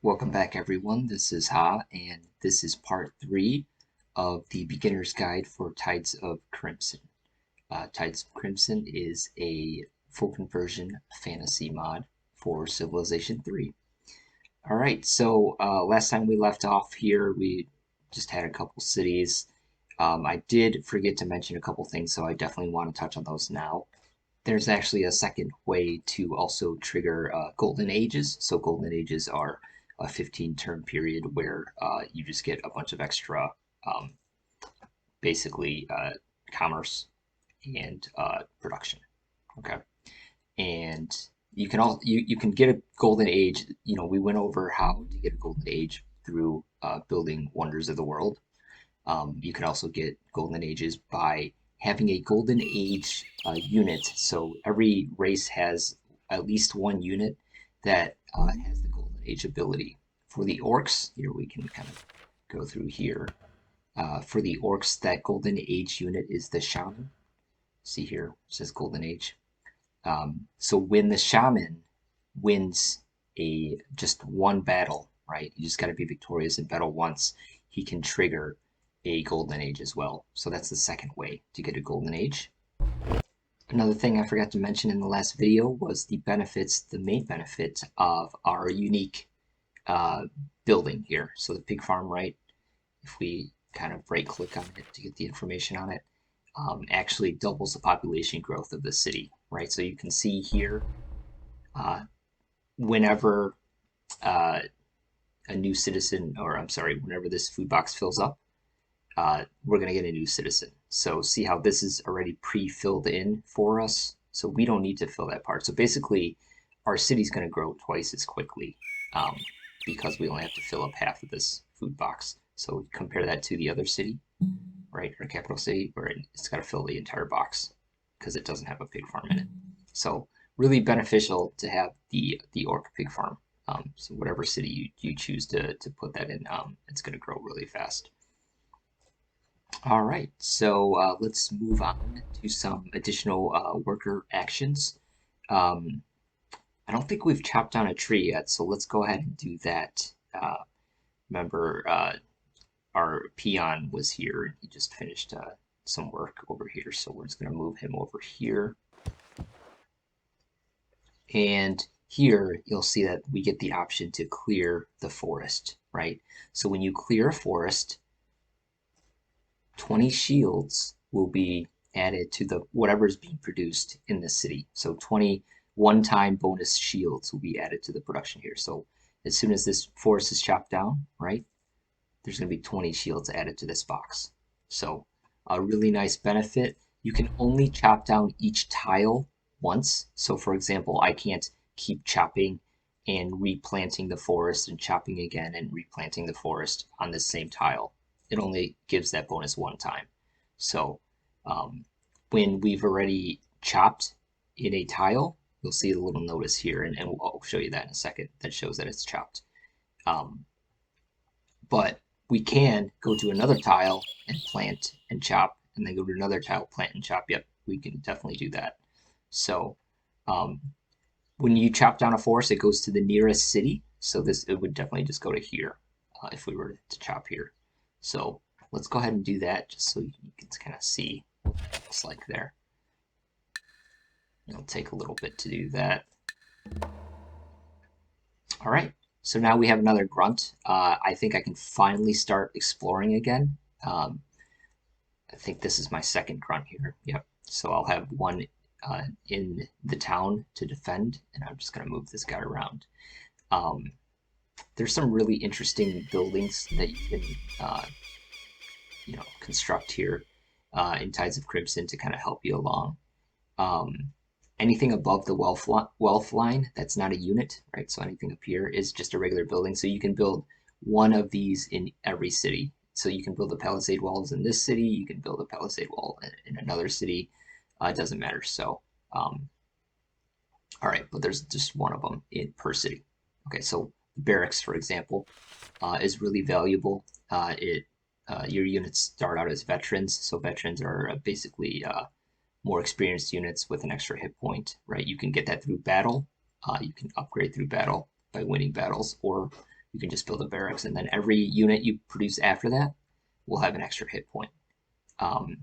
Welcome back, everyone. This is Ha, and this is part 3 of the Beginner's Guide for Tides of Crimson. Tides of Crimson is a full conversion fantasy mod for Civilization 3. Alright, so last time we left off here, we just had a couple cities. I did forget to mention a couple things, so I definitely want to touch on those now. There's actually a second way to also trigger Golden Ages. So Golden Ages are a 15-turn period where you just get a bunch of extra, um, basically commerce and production. Okay, and you can get a Golden Age. You know, we went over how to get a Golden Age through building Wonders of the World. You can also get Golden Ages by having a Golden Age unit. So every race has at least one unit that has the Golden Age ability. For the Orcs, here we can kind of go through here. For the Orcs, that Golden Age unit is the Shaman. See here, it says Golden Age. So when the Shaman wins just one battle, right? You just got to be victorious in battle once. He can trigger a Golden Age as well. So that's the second way to get a Golden Age. Another thing I forgot to mention in the last video was the main benefit of our unique building here. So the pig farm, right? If we kind of right click on it to get the information on it, actually doubles the population growth of the city, right? So you can see here, whenever a new citizen, or I'm sorry, whenever this food box fills up, we're going to get a new citizen. So see how this is already pre-filled in for us. So we don't need to fill that part. So basically, our city's going to grow twice as quickly because we only have to fill up half of this food box. So compare that to the other city, right, our capital city, where it's got to fill the entire box because it doesn't have a pig farm in it. So really beneficial to have the Orc Pig Farm. So whatever city you choose to put that in, it's going to grow really fast. All right, so let's move on to some additional worker actions. I don't think we've chopped down a tree yet, so let's go ahead and do that. Remember, our peon was here, and he just finished some work over here, so we're just going to move him over here. And here, you'll see that we get the option to clear the forest, right? So when you clear a forest, 20 shields will be added to the whatever is being produced in the city. So 20 one-time bonus shields will be added to the production here. So as soon as this forest is chopped down, right, there's going to be 20 shields added to this box. So a really nice benefit. You can only chop down each tile once. So for example, I can't keep chopping and replanting the forest and chopping again and replanting the forest on the same tile. It only gives that bonus one time. So when we've already chopped in a tile, you'll see a little notice here, and I'll show you that in a second, that shows that it's chopped. But we can go to another tile and plant and chop, and then go to another tile, plant and chop. Yep, we can definitely do that. So when you chop down a forest, it goes to the nearest city. So it would definitely just go to here if we were to chop here. So let's go ahead and do that just so you can kind of see what it looks like there. It'll take a little bit to do that. All right, so now we have another grunt. I think I can finally start exploring again. I think this is my second grunt here. Yep, so I'll have one in the town to defend, and I'm just going to move this guy around. There's some really interesting buildings that you can construct here in Tides of Crimson to kind of help you along. Anything above the wealth line that's not a unit, right? So anything up here is just a regular building. So you can build one of these in every city. So you can build the palisade walls in this city. You can build a palisade wall in another city. It doesn't matter. So, all right, but there's just one of them per city. Okay, so barracks, for example, is really valuable. Your units start out as veterans, so veterans are basically more experienced units with an extra hit point, right? You can get that through battle. You can upgrade through battle by winning battles, or you can just build a barracks, and then every unit you produce after that will have an extra hit point. Um,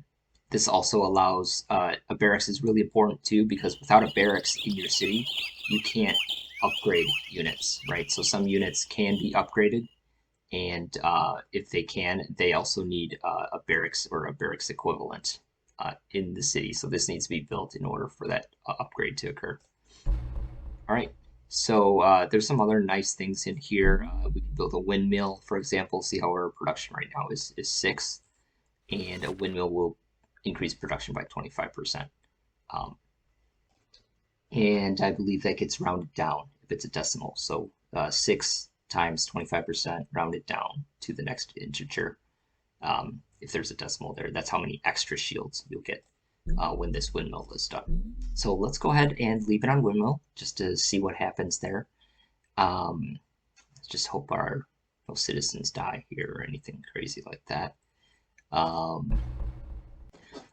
this also allows a barracks is really important too, because without a barracks in your city, you can't upgrade units, right? So some units can be upgraded, and if they can, they also need a barracks or a barracks equivalent in the city. So this needs to be built in order for that upgrade to occur. All right. So there's some other nice things in here. We can build a windmill, for example. See how our production right now is 6, and a windmill will increase production by 25%. And I believe that gets rounded down if it's a decimal. So 6 times 25% rounded down to the next integer. If there's a decimal there, that's how many extra shields you'll get when this windmill is done. So let's go ahead and leave it on windmill just to see what happens there. Let's just hope no citizens die here or anything crazy like that.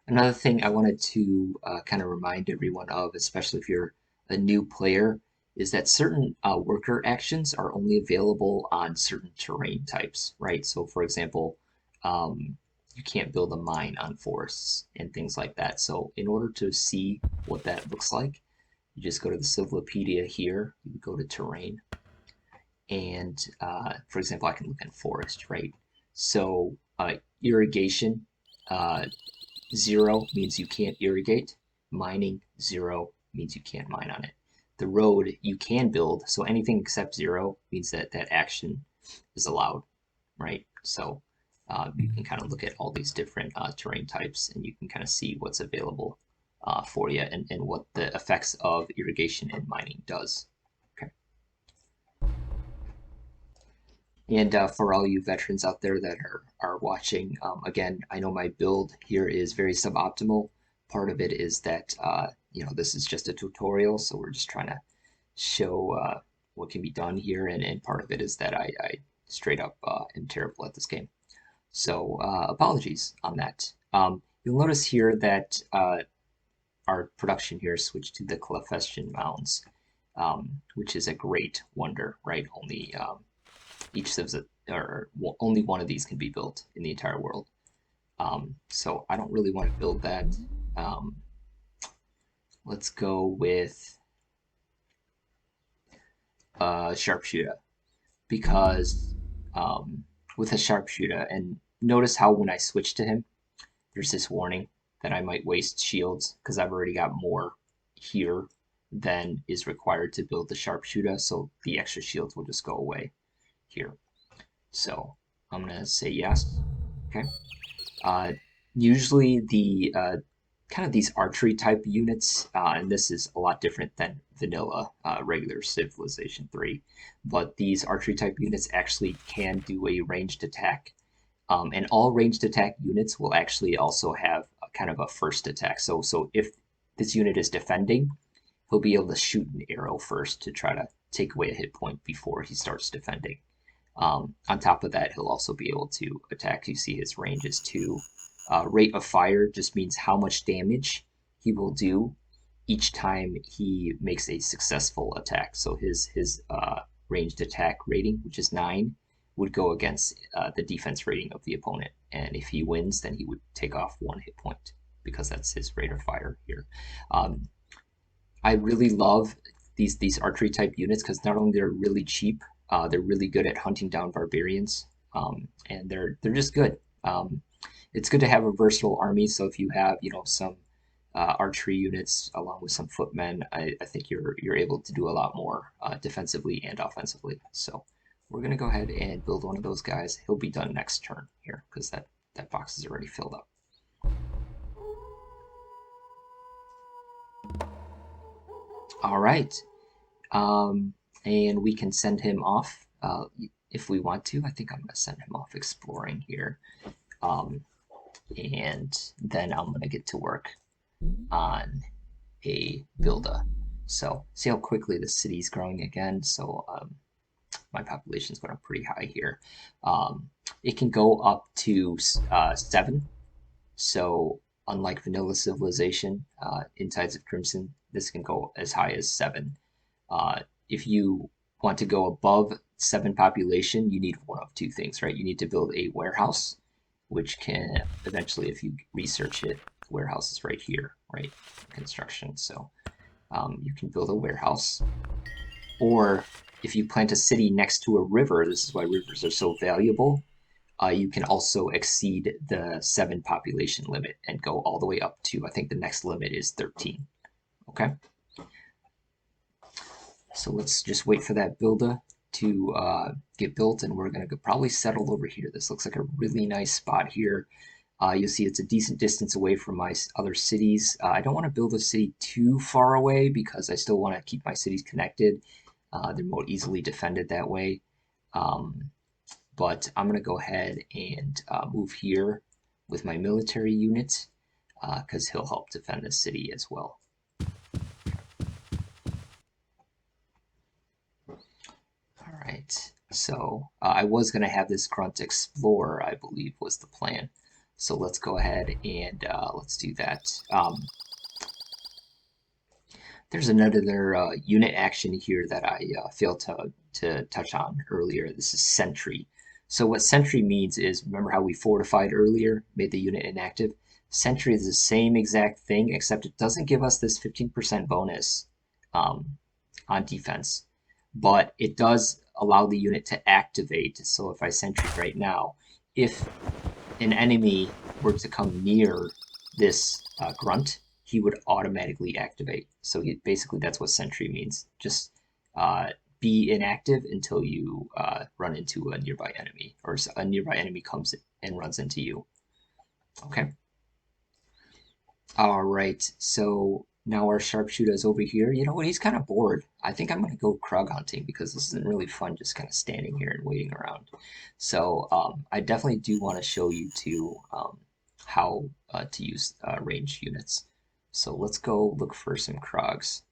Another thing I wanted to kind of remind everyone of, especially if you're a new player, is that certain worker actions are only available on certain terrain types, right? So for example, you can't build a mine on forests and things like that. So in order to see what that looks like, you just go to the Civilopedia here, you go to terrain, and for example, I can look in forest, right? So irrigation, 0 means you can't irrigate. Mining, 0 means you can't mine on it. The road you can build, so anything except 0 means that that action is allowed, right? So you can kind of look at all these different terrain types, and you can kind of see what's available for you and what the effects of irrigation and mining does. Okay. And for all you veterans out there that are watching, again, I know my build here is very suboptimal. Part of it is that, this is just a tutorial, so we're just trying to show what can be done here, and part of it is that I straight up am terrible at this game. So apologies on that. You'll notice here that our production here switched to the Clefestian Mounds, which is a great wonder, right? Only only one of these can be built in the entire world. So I don't really want to build that. Let's go with sharpshooter, because with a sharpshooter, and notice how when I switch to him, there's this warning that I might waste shields because I've already got more here than is required to build the sharpshooter, so the extra shields will just go away here. So I'm gonna say yes. Okay. Usually the kind of these archery type units, and this is a lot different than vanilla regular Civilization 3, but these archery type units actually can do a ranged attack. And all ranged attack units will actually also have kind of a first attack. So if this unit is defending, he'll be able to shoot an arrow first to try to take away a hit point before he starts defending. On top of that, he'll also be able to attack. You see his range is 2. Rate of fire just means how much damage he will do each time he makes a successful attack. So his ranged attack rating, which is 9, would go against the defense rating of the opponent. And if he wins, then he would take off 1 hit point, because that's his rate of fire here. I really love these archery type units because not only they're really cheap, they're really good at hunting down barbarians, and they're just good. It's good to have a versatile army. So if you have some archery units along with some footmen, I think you're able to do a lot more defensively and offensively. So we're gonna go ahead and build one of those guys. He'll be done next turn here because that box is already filled up. All right. And we can send him off if we want to. I think I'm going to send him off exploring here. And then I'm going to get to work on a builder. So see how quickly the city's growing again. So my population's going up pretty high here. It can go up to 7. So unlike vanilla civilization, in Tides of Crimson, this can go as high as 7. If you want to go above 7 population, you need one of two things, right? You need to build a warehouse, which can eventually, if you research it, the warehouse is right here, right? Construction. So you can build a warehouse. Or if you plant a city next to a river, this is why rivers are so valuable, you can also exceed the 7 population limit and go all the way up to, I think the next limit is 13. Okay? So let's just wait for that builder to get built, and we're going to probably settle over here. This looks like a really nice spot here. You'll see it's a decent distance away from my other cities. I don't want to build a city too far away because I still want to keep my cities connected. They're more easily defended that way. But I'm going to go ahead and move here with my military unit because he'll help defend the city as well. All right, so I was going to have this grunt explore, I believe was the plan. So let's go ahead and let's do that. There's another unit action here that I failed to touch on earlier. This is Sentry. So what Sentry means is, remember how we fortified earlier, made the unit inactive? Sentry is the same exact thing, except it doesn't give us this 15% bonus on defense, but it does allow the unit to activate. So if I Sentry right now, if an enemy were to come near this grunt, he would automatically activate. So basically that's what Sentry means. Just be inactive until you run into a nearby enemy, or a nearby enemy comes and runs into you. Okay. All right, so now our sharpshooter is over here. You know what? He's kind of bored. I think I'm going to go Krog hunting because this isn't really fun just kind of standing here and waiting around. So I definitely do want to show you too how to use range units. So let's go look for some Krogs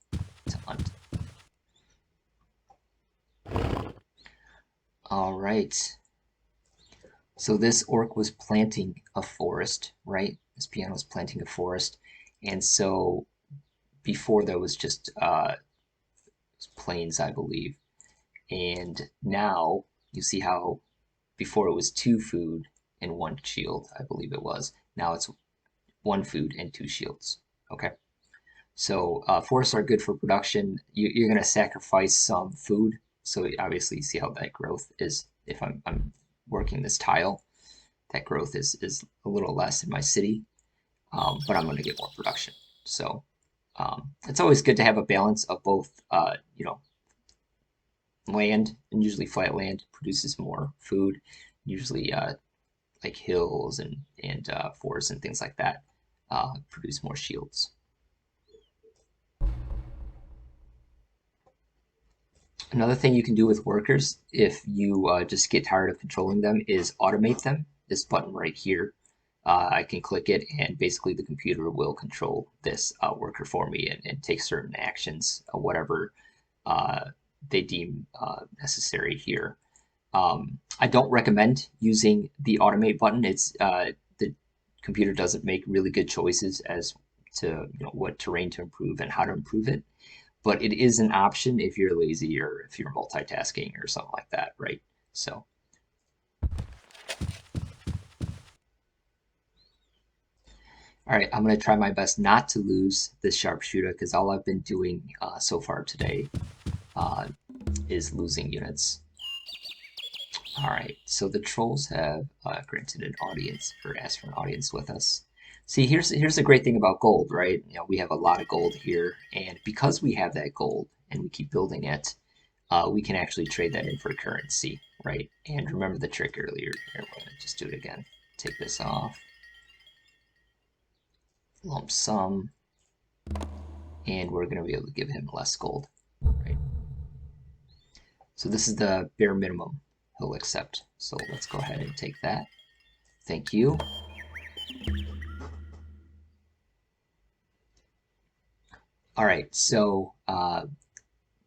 to hunt. All right. So this orc was planting a forest, right? This piano was planting a forest. And so before there was just plains, I believe. And now you see how before it was 2 food and 1 shield, I believe it was. Now it's 1 food and 2 shields. Okay. So forests are good for production. You're going to sacrifice some food. So obviously you see how that growth is. If I'm working this tile, that growth is a little less in my city, but I'm going to get more production. So it's always good to have a balance of both, you know, land, and usually flat land produces more food. Usually like hills and forests and things like that produce more shields. Another thing you can do with workers, if you just get tired of controlling them, is automate them. This button right here, I can click it, and basically the computer will control this worker for me and take certain actions, whatever they deem necessary here. I don't recommend using the automate button. It's the computer doesn't make really good choices as to what terrain to improve and how to improve it. But it is an option if you're lazy or if you're multitasking or something like that, right? So. All right, I'm going to try my best not to lose this sharpshooter because all I've been doing so far today is losing units. All right, so the trolls have granted an audience or asked for an audience with us. See, here's the great thing about gold, right? We have a lot of gold here, and because we have that gold and we keep building it, we can actually trade that in for currency, right? And remember the trick earlier. Here, we're gonna just do it again. Take this off, lump sum, and we're gonna be able to give him less gold, right? So this is the bare minimum he'll accept. So let's go ahead and take that. Thank you. All right, so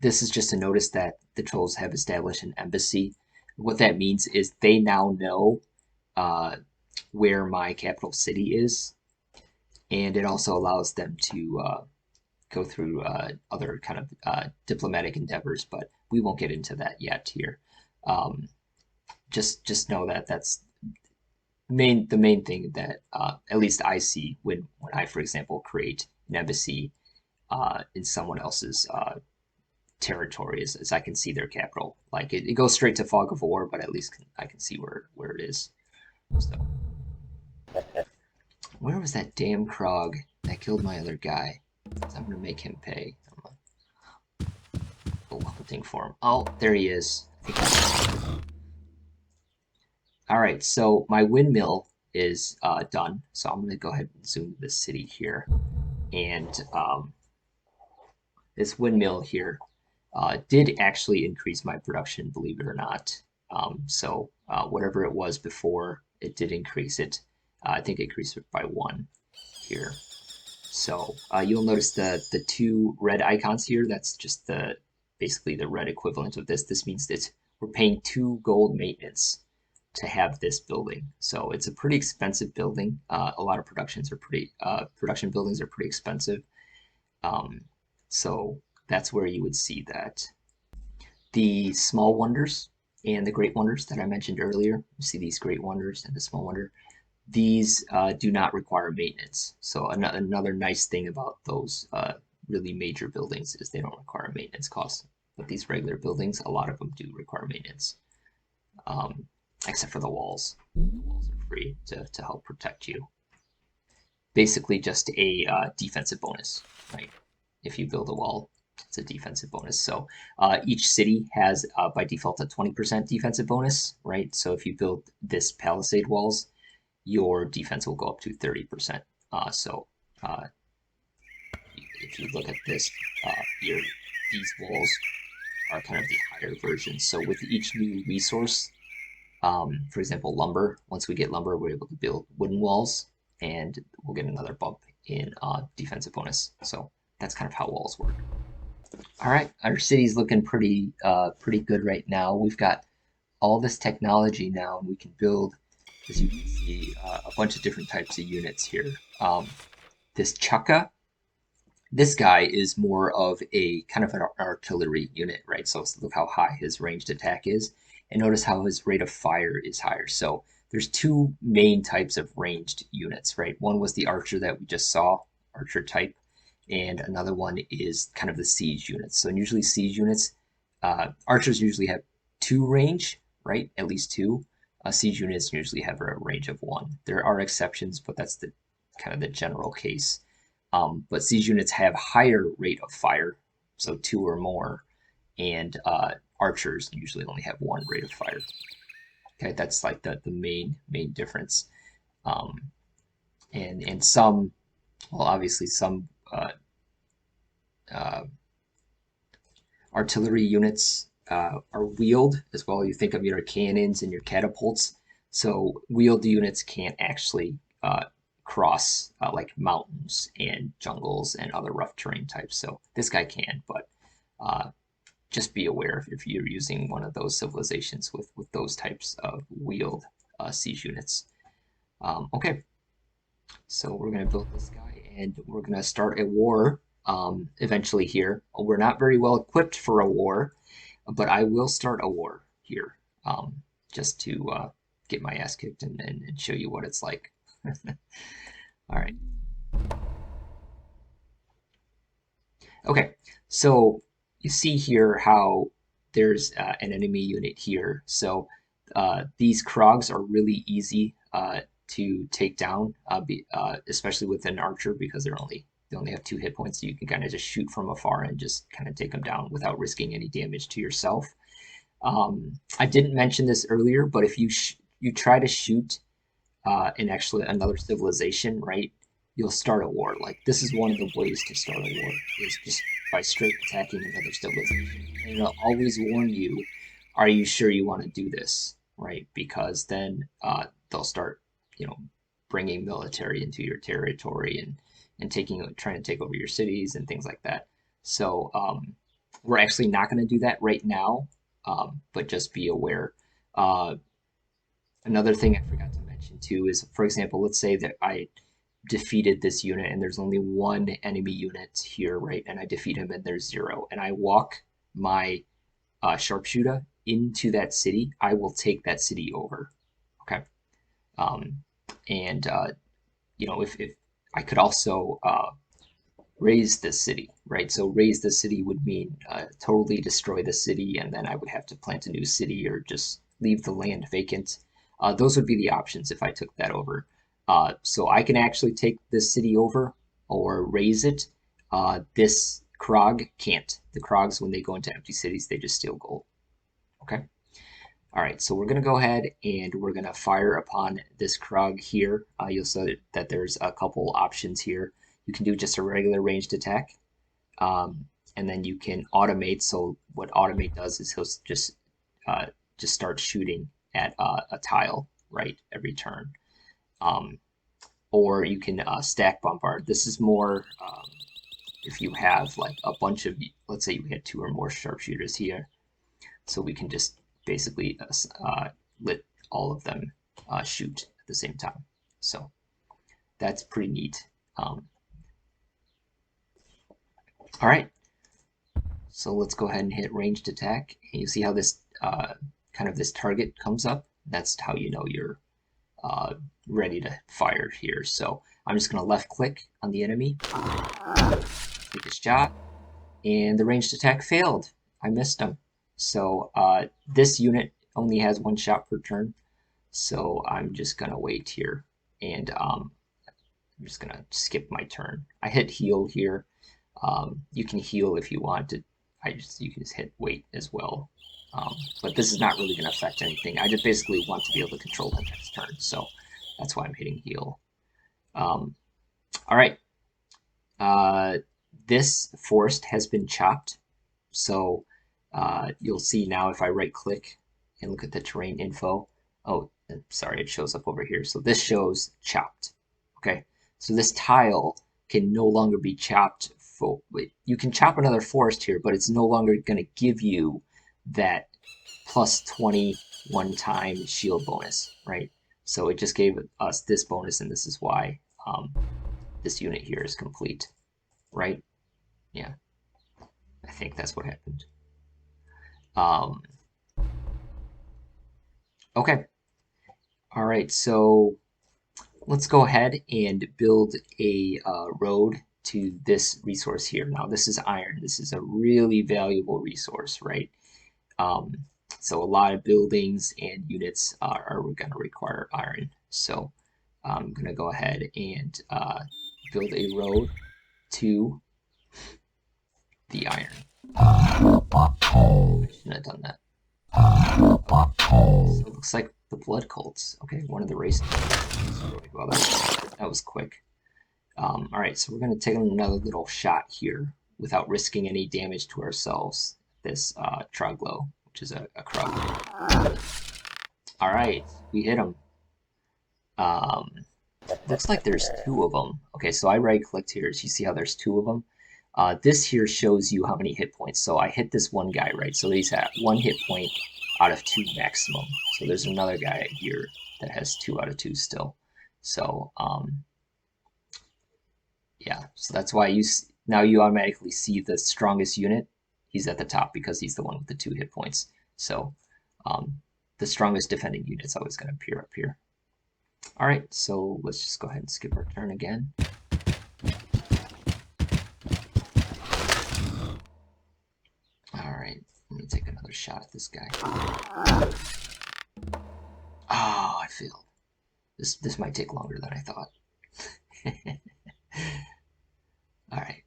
this is just a notice that the trolls have established an embassy. What that means is they now know where my capital city is, and it also allows them to go through other kind of diplomatic endeavors. But we won't get into that yet here. Um, just know that that's the main thing that at least I see when I, for example, create an embassy in someone else's territory is I can see their capital. Like it goes straight to Fog of War, but at least I can see where it is. So where was that damn Krog that killed my other guy? So I'm gonna make him pay. I'm gonna go hunting for him. Oh, there he is. All right, so my windmill is done. So I'm gonna go ahead and zoom the city here, and this windmill here did actually increase my production, believe it or not. Whatever it was before, it did increase it. I think it increased it by 1 here. So you'll notice the two red icons here. That's just basically the red equivalent of this. This means that we're paying 2 gold maintenance to have this building. So it's a pretty expensive building. A lot of production buildings are pretty expensive. Um, so that's where you would see that. The small wonders and the great wonders that I mentioned earlier, you see these great wonders and the small wonder, these do not require maintenance. So another nice thing about those really major buildings is they don't require maintenance costs. But these regular buildings, a lot of them do require maintenance, except for the walls. The walls are free to help protect you. Basically just a defensive bonus, right? If you build a wall, it's a defensive bonus. So each city has by default a 20% defensive bonus, right? So if you build this palisade walls, your defense will go up to 30%. If you look at this here, these walls are kind of the higher version. So with each new resource, for example, lumber, once we get lumber, we're able to build wooden walls, and we'll get another bump in defensive bonus. So that's kind of how walls work. All right, our city's looking pretty good right now. We've got all this technology now, and we can build, as you can see, a bunch of different types of units here. This Chukka, this guy is more of a kind of an artillery unit, right? So look how high his ranged attack is, and notice how his rate of fire is higher. So there's 2 main types of ranged units, right? One was the archer that we just saw, archer type, and another one is kind of the siege units. So usually siege units, archers usually have 2 range, right? At least 2. Siege units usually have a range of 1. There are exceptions, but that's the kind of the general case. But siege units have higher rate of fire, so 2 or more, and archers usually only have 1 rate of fire. Okay, that's like the main difference. And some, well, obviously some uh, artillery units are wheeled as well. You think of your cannons and your catapults. So wheeled units can't actually cross like mountains and jungles and other rough terrain types. So this guy can, but just be aware if you're using one of those civilizations with those types of wheeled siege units. Okay, so we're going to build this guy, and we're going to start a war eventually here. We're not very well equipped for a war, but I will start a war here just to get my ass kicked and show you what it's like. All right. Okay, so you see here how there's an enemy unit here. So these Krogs are really easy to take down, especially with an archer because they only have 2 hit points. So you can kind of just shoot from afar and just kind of take them down without risking any damage to yourself. I didn't mention this earlier, but if you try to shoot actually another civilization, right? You'll start a war. Like this is one of the ways to start a war is just by straight attacking another civilization. And it'll always warn you, are you sure you want to do this, right? Because then they'll start, bringing military into your territory and trying to take over your cities and things like that. So we're actually not going to do that right now, but just be aware. Another thing I forgot to mention too is, for example, let's say that I defeated this unit and there's only 1 enemy unit here, right? And I defeat him and there's 0. And I walk my sharpshooter into that city, I will take that city over. Okay. Um, and you know, if I could also raise the city, right? So raise the city would mean totally destroy the city, and then I would have to plant a new city or just leave the land vacant. Those would be the options if I took that over. So I can actually take this city over or raise it. This Krog can't. The Krogs, when they go into empty cities, they just steal gold. Okay. All right, so we're going to go ahead and we're going to fire upon this Krog here. You'll see that there's a couple options here. You can do just a regular ranged attack, and then you can automate. So what automate does is he'll just start shooting at a tile, right, every turn. Or you can stack bombard. This is more if you have like a bunch of, let's say you had 2 or more sharpshooters here. So we can just basically let all of them shoot at the same time. So that's pretty neat. All right, so let's go ahead and hit ranged attack. And you see how this kind of this target comes up? That's how you know you're ready to fire here. So I'm just going to left click on the enemy, take a shot, and the ranged attack failed. I missed him. So this unit only has 1 shot per turn, so I'm just gonna wait here, and I'm just gonna skip my turn. I hit heal here. You can heal if you want to. You can just hit wait as well. But this is not really gonna affect anything. I just basically want to be able to control the next turn, so that's why I'm hitting heal. All right. This forest has been chopped, so you'll see now if I right click and look at the terrain info. Oh, sorry, it shows up over here. So this shows chopped. Okay, so this tile can no longer be chopped. You can chop another forest here, but it's no longer going to give you that plus 20 one-time shield bonus, right? So it just gave us this bonus, and this is why this unit here is complete, right? Yeah, I think that's what happened. Okay. All right, so let's go ahead and build a road to this resource here. Now, this is iron. This is a really valuable resource, right? So a lot of buildings and units are going to require iron. So I'm going to go ahead and build a road to the iron. I shouldn't have done that. So it looks like the blood cults. Okay, one of the races. Well, that was quick. All right, so we're going to take another little shot here without risking any damage to ourselves. This Troglo, which is a Krog. All right, we hit him. Looks like there's 2 of them. Okay, so I right-clicked here. So you see how there's 2 of them? This here shows you how many hit points. So I hit this one guy, right? So he's at 1 hit point out of 2 maximum. So there's another guy here that has 2 out of 2 still. So yeah, so that's why now you automatically see the strongest unit. He's at the top because he's the one with the 2 hit points. So the strongest defending unit's always going to appear up here. All right, so let's just go ahead and skip our turn again. All right, let me take another shot at this guy. Oh, I failed. This might take longer than I thought. All right.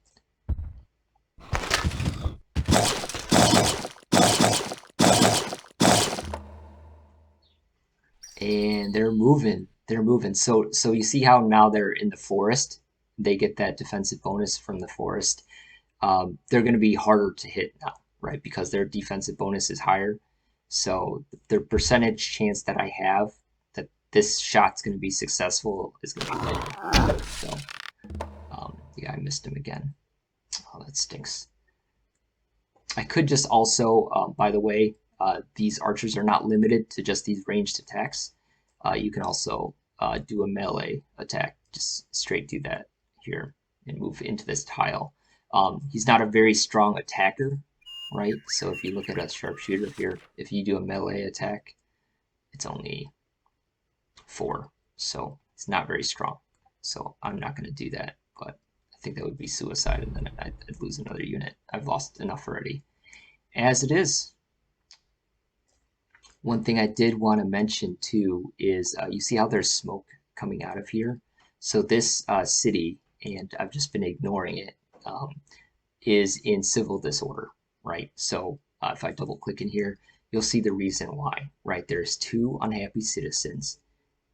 And they're moving. They're moving. So you see how now they're in the forest? They get that defensive bonus from the forest. They're going to be harder to hit now, right? Because their defensive bonus is higher. So the percentage chance that I have that this shot's going to be successful is going to be lower. So yeah, I missed him again. Oh, that stinks. I could just also, by the way, these archers are not limited to just these ranged attacks. You can also do a melee attack. Just straight do that here and move into this tile. He's not a very strong attacker, right? So if you look at a sharpshooter here, if you do a melee attack, it's only 4, so it's not very strong. So I'm not going to do that, but I think that would be suicide, and then I'd lose another unit. I've lost enough already. As it is, one thing I did want to mention too is you see how there's smoke coming out of here? So this city, and I've just been ignoring it, is in civil disorder, right? So if I double click in here, you'll see the reason why, right? There's 2 unhappy citizens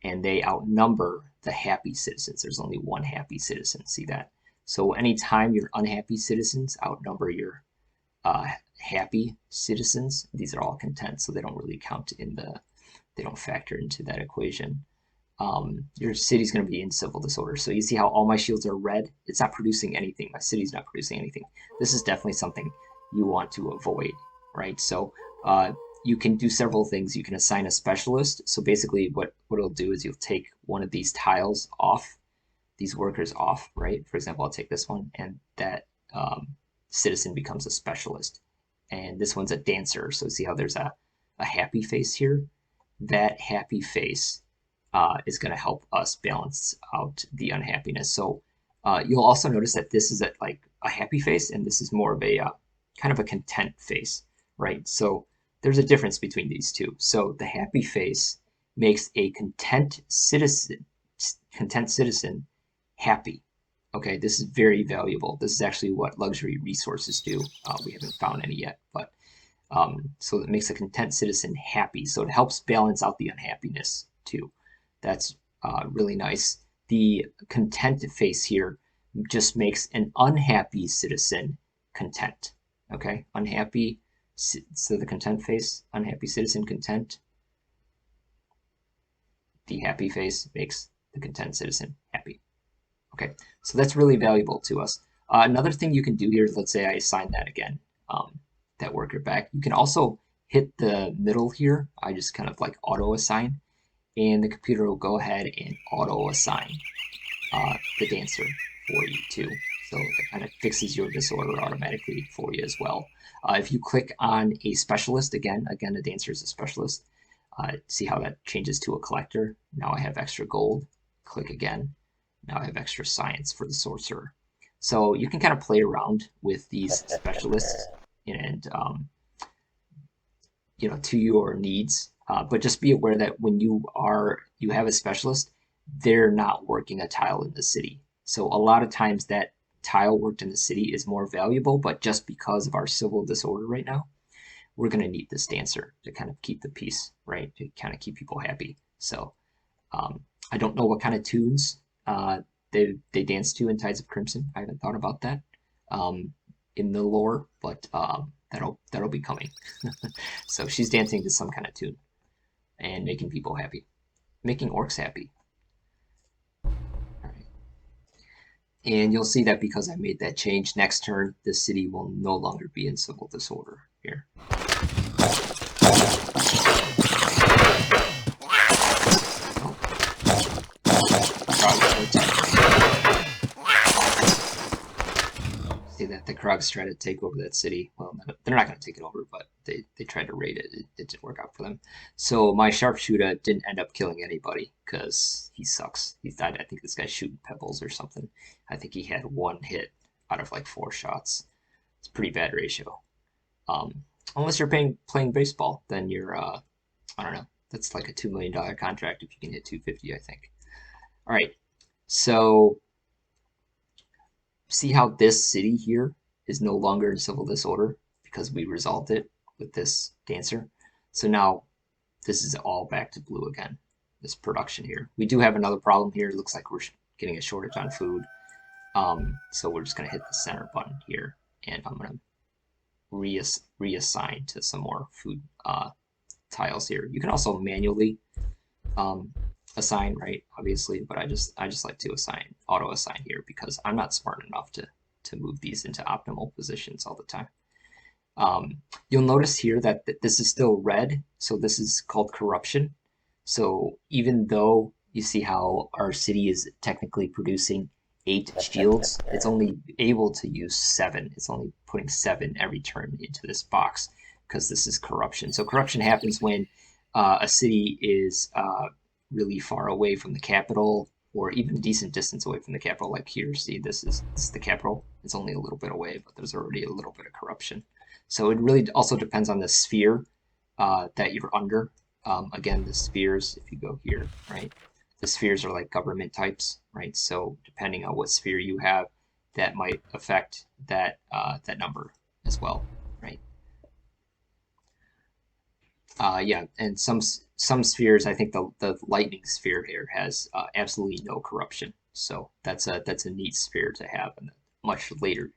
and they outnumber the happy citizens. There's only 1 happy citizen, see that? So anytime your unhappy citizens outnumber your happy citizens, these are all content, so they don't really count in they don't factor into that equation. Your city's going to be in civil disorder. So you see how all my shields are red? It's not producing anything. My city's not producing anything. This is definitely something you want to avoid, right? So you can do several things. You can assign a specialist. So basically what it'll do is you'll take one of these tiles off, these workers off, right? For example, I'll take this one, and that citizen becomes a specialist. And this one's a dancer. So see how there's a happy face here? That happy face is going to help us balance out the unhappiness. So you'll also notice that this is like a happy face, and this is more of a kind of a content face, right? So there's a difference between these two. So the happy face makes a content citizen happy. Okay, this is very valuable. This is actually what luxury resources do. We haven't found any yet, but so it makes a content citizen happy. So it helps balance out the unhappiness too. That's really nice. The content face here just makes an unhappy citizen content. Okay, unhappy, so the content face, unhappy citizen content. The happy face makes the content citizen happy. Okay, so that's really valuable to us. Another thing you can do here is, let's say I assign that again, that worker back. You can also hit the middle here. I just kind of like auto assign, and the computer will go ahead and auto assign the dancer for you too. So it kind of fixes your disorder automatically for you as well. If you click on a specialist, again, the dancer is a specialist. See how that changes to a collector. Now I have extra gold. Click again. Now I have extra science for the sorcerer. So you can kind of play around with these specialists and to your needs. But just be aware that when you have a specialist, they're not working a tile in the city. So a lot of times that tile worked in the city is more valuable, but just because of our civil disorder right now, we're going to need this dancer to kind of keep the peace, right? To kind of keep people happy. So I don't know what kind of tunes they dance to in Tides of Crimson. I haven't thought about that in the lore, but that'll be coming. So she's dancing to some kind of tune and making people happy, making orcs happy. All right. And you'll see that because I made that change, next turn the city will no longer be in civil disorder here. See that the Krogs try to take over that city. Well, they're not going to take it over, but they tried to raid it. It didn't work out for them. So my sharpshooter didn't end up killing anybody because he sucks. He died. I think this guy's shooting pebbles or something. I think he had 1 hit out of like 4 shots. It's a pretty bad ratio. Unless you're playing baseball, then you're I don't know. That's like a $2 million contract if you can hit 250, I think. All right, so see how this city here is no longer in civil disorder because we resolved it with this dancer. So now this is all back to blue again, this production here. We do have another problem here. It looks like we're getting a shortage on food. So we're just going to hit the center button here, and I'm going to reassign to some more food tiles here. You can also manually assign, right? Obviously, but I just like to auto assign here because I'm not smart enough to move these into optimal positions all the time. You'll notice here that this is still red, so this is called corruption. So even though you see how our city is technically producing 8 shields, it's only able to use 7. It's only putting 7 every turn into this box because this is corruption. So corruption happens when a city is really far away from the capital or even a decent distance away from the capital. Like here, see, this is the capital. It's only a little bit away, but there's already a little bit of corruption. So it really also depends on the sphere that you're under. Again, the spheres, if you go here, right? The spheres are like government types, right? So depending on what sphere you have, that might affect that number as well, right? Yeah, and some spheres, I think the lightning sphere here has absolutely no corruption. So that's a neat sphere to have, and much later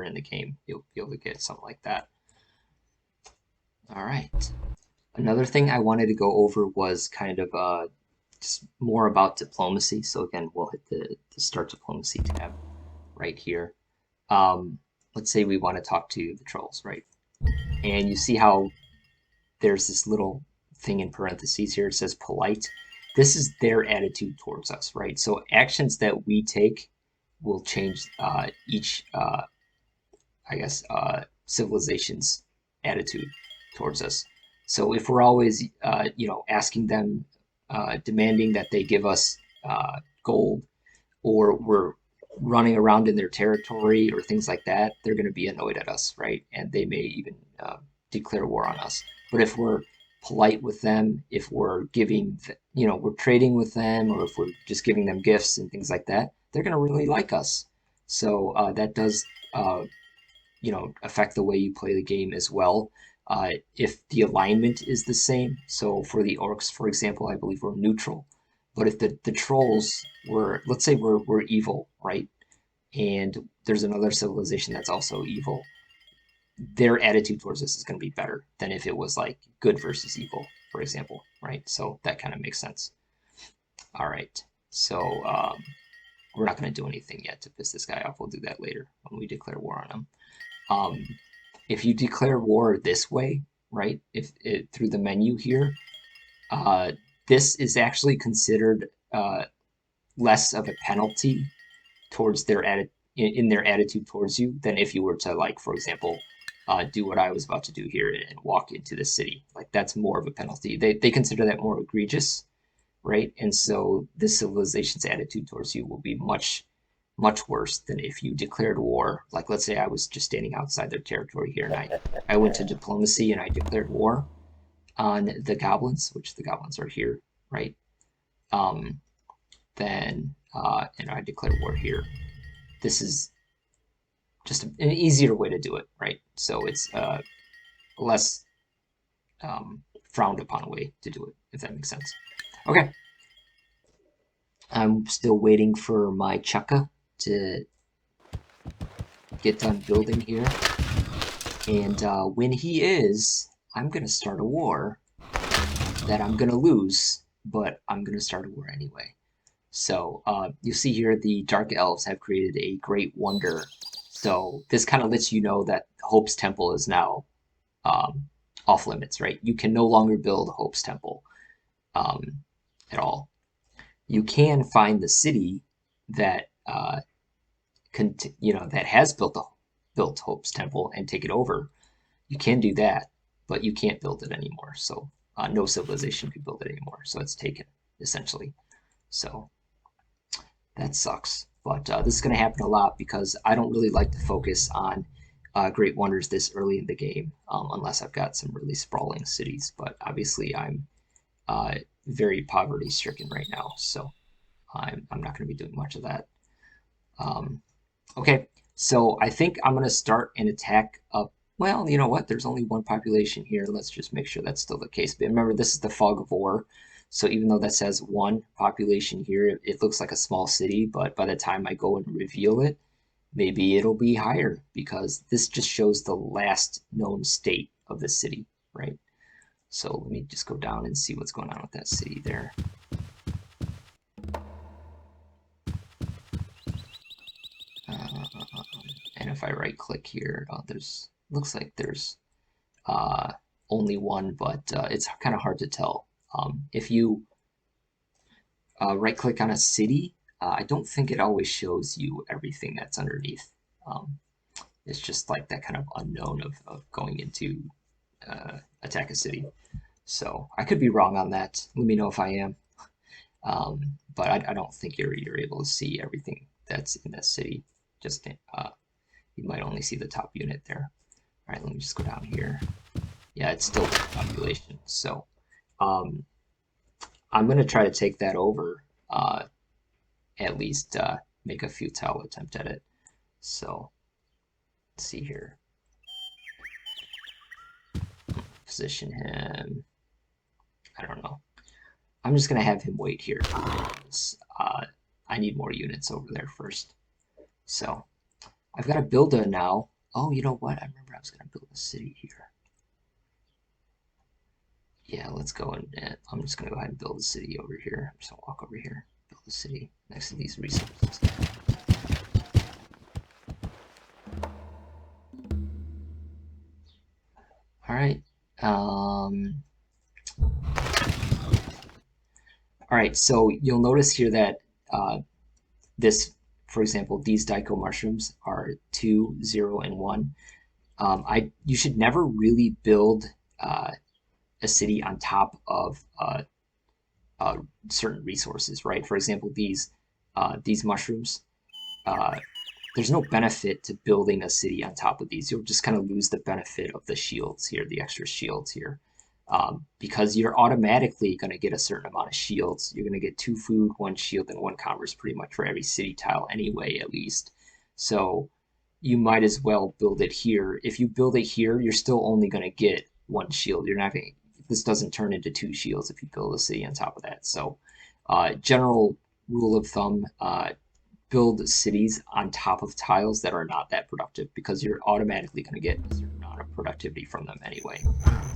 in the game you'll be able to get something like that. All right. Another thing I wanted to go over was kind of just more about diplomacy. So again, we'll hit the start diplomacy tab right here. Um, let's say we want to talk to the trolls, right? And you see how there's this little thing in parentheses here. It says polite. This is their attitude towards us, right? So actions that we take will change each, I guess, civilization's attitude towards us. So if we're always, asking them, demanding that they give us gold, or we're running around in their territory or things like that, they're going to be annoyed at us, right? And they may even declare war on us. But if we're polite with them, if we're we're trading with them, or if we're just giving them gifts and things like that, they're going to really like us. So that does, affect the way you play the game as well. If the alignment is the same, so for the orcs, for example, I believe we're neutral. But if the trolls were, let's say we're evil, right? And there's another civilization that's also evil, their attitude towards us is going to be better than if it was like good versus evil, for example, right? So that kind of makes sense. All right. So we're not going to do anything yet to piss this guy off. We'll do that later when we declare war on him. Um, if you declare war this way, right, if it, through the menu here, uh, this is actually considered less of a penalty towards their in their attitude towards you than if you were to, like, for example, do what I was about to do here and walk into the city. Like, that's more of a penalty. They consider that more egregious, right? And so this civilization's attitude towards you will be much worse than if you declared war. Like, let's say I was just standing outside their territory here and I went to diplomacy and I declared war on the goblins, which the goblins are here, right? Um, then and I declared war here. This is just an easier way to do it, right? So it's less frowned upon way to do it, if that makes sense. Okay. I'm still waiting for my Chukka to get done building here. And when he is, I'm going to start a war that I'm going to lose, but I'm going to start a war anyway. So you see here the Dark Elves have created a great wonder. So this kind of lets you know that Hope's Temple is now off limits, right? You can no longer build Hope's Temple at all. You can find the city that that has built Hope's Temple and take it over. You can do that, but you can't build it anymore. So no civilization could build it anymore. So it's taken essentially. So that sucks. But this is going to happen a lot because I don't really like to focus on great wonders this early in the game unless I've got some really sprawling cities. But obviously I'm very poverty stricken right now, so I'm not going to be doing much of that. Okay, so I think I'm going to start an attack up. Well, you know what? There's only one population here. Let's just make sure that's still the case. But remember, this is the Fog of War. So even though that says one population here, it looks like a small city. But by the time I go and reveal it, maybe it'll be higher because this just shows the last known state of the city, right? So let me just go down and see what's going on with that city there. And if I right click here, looks like there's only one, but it's kind of hard to tell. If you right click on a city, I don't think it always shows you everything that's underneath. Um, it's just like that kind of unknown of going into attack a city. So I could be wrong on that. Let me know if I am. But I don't think you're able to see everything that's in that city. Just you might only see the top unit there. All right, let me just go down here. Yeah, it's still population. So um, I'm gonna try to take that over. At least make a futile attempt at it. So let's see here. Position him. I don't know. I'm just gonna have him wait here. I need more units over there first. So I've got to build a now. Oh, you know what? I remember I was gonna build a city here. Yeah, let's go and I'm just gonna go ahead and build a city over here. I'm just gonna walk over here, build a city next to these resources. All right. All right. So you'll notice here that this, for example, these Daiko mushrooms are 2, 0, and 1. You should never really build uh, a city on top of uh, certain resources, right? For example, these mushrooms. Uh, there's no benefit to building a city on top of these. You'll just kind of lose the benefit of the shields here, the extra shields here. Because you're automatically going to get a certain amount of shields. You're going to get 2 food, 1 shield, and 1 commerce pretty much for every city tile anyway, at least. So you might as well build it here. If you build it here, you're still only going to get 1 shield. You're not going this doesn't turn into 2 shields if you build a city on top of that. So general rule of thumb, build cities on top of tiles that are not that productive because you're automatically going to get a certain amount of productivity from them anyway.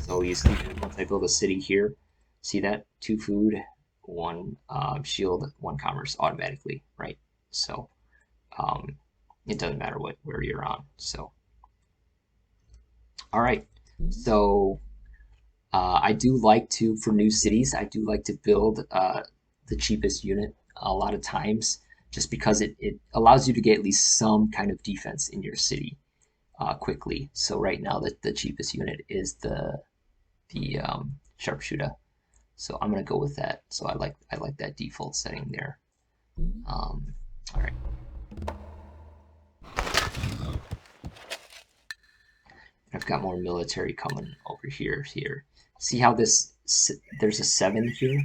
So you see, once I build a city here, see that 2 food, 1 shield, 1 commerce automatically, right? So um, it doesn't matter where you're on. So all right, so I do like to for new cities. I do like to build the cheapest unit a lot of times just because it allows you to get at least some kind of defense in your city quickly. So right now the cheapest unit is the sharpshooter. So I'm gonna go with that. So I like that default setting there. All right. I've got more military coming over here. Here. See how there's a 7 here,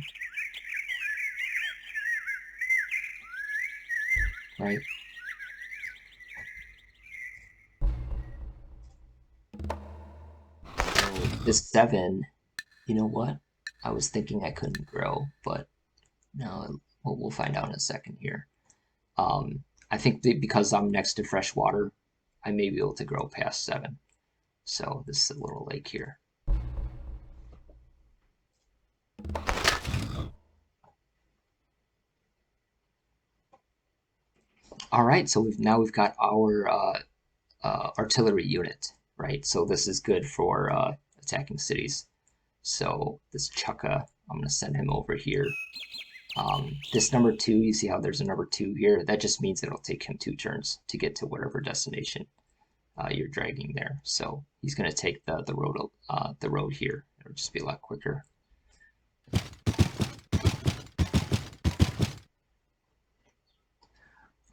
right? So this 7, you know what? I was thinking I couldn't grow, but no, we'll find out in a second here. I think that because I'm next to fresh water, I may be able to grow past 7. So this is a little lake here. All right, so we've got our artillery unit, right? So this is good for attacking cities. So this Chukka, I'm gonna send him over here. This number 2, you see how there's a number 2 here? That just means it'll take him 2 turns to get to whatever destination you're dragging there. So he's gonna take the road here. It'll just be a lot quicker.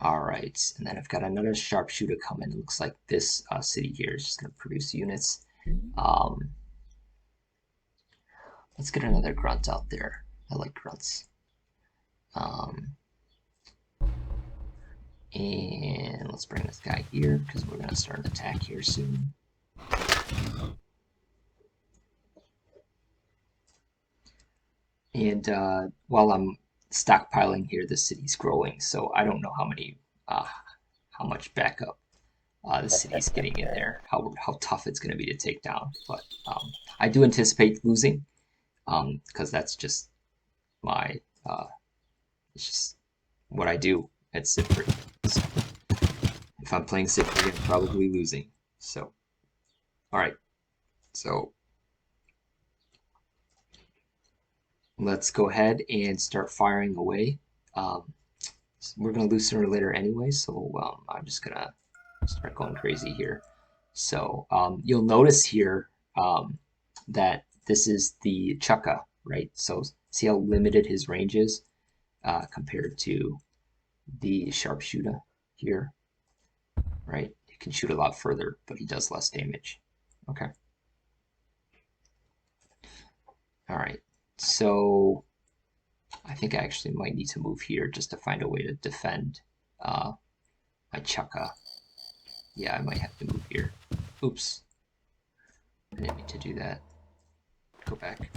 All right, and then I've got another sharpshooter coming. It looks like this city here is just going to produce units. Um, let's get another grunt out there. I like grunts. Um, and let's bring this guy here because we're going to start an attack here soon. And while I'm stockpiling here, the city's growing, so I don't know how much backup the city's getting in there, how tough it's going to be to take down. But I do anticipate losing because that's just my it's just what I do at Sentry. So if I'm playing Sentry, I'm probably losing. So all right, so let's go ahead and start firing away. we're gonna lose sooner or later anyway, so I'm just gonna start going crazy here. So you'll notice here that this is the Chukka, right? So see how limited his range is compared to the sharpshooter here, right? He can shoot a lot further, but he does less damage. Okay. All right. So I think I actually might need to move here just to find a way to defend my Chukka. Yeah, I might have to move here. Oops. I didn't mean to do that. Go back.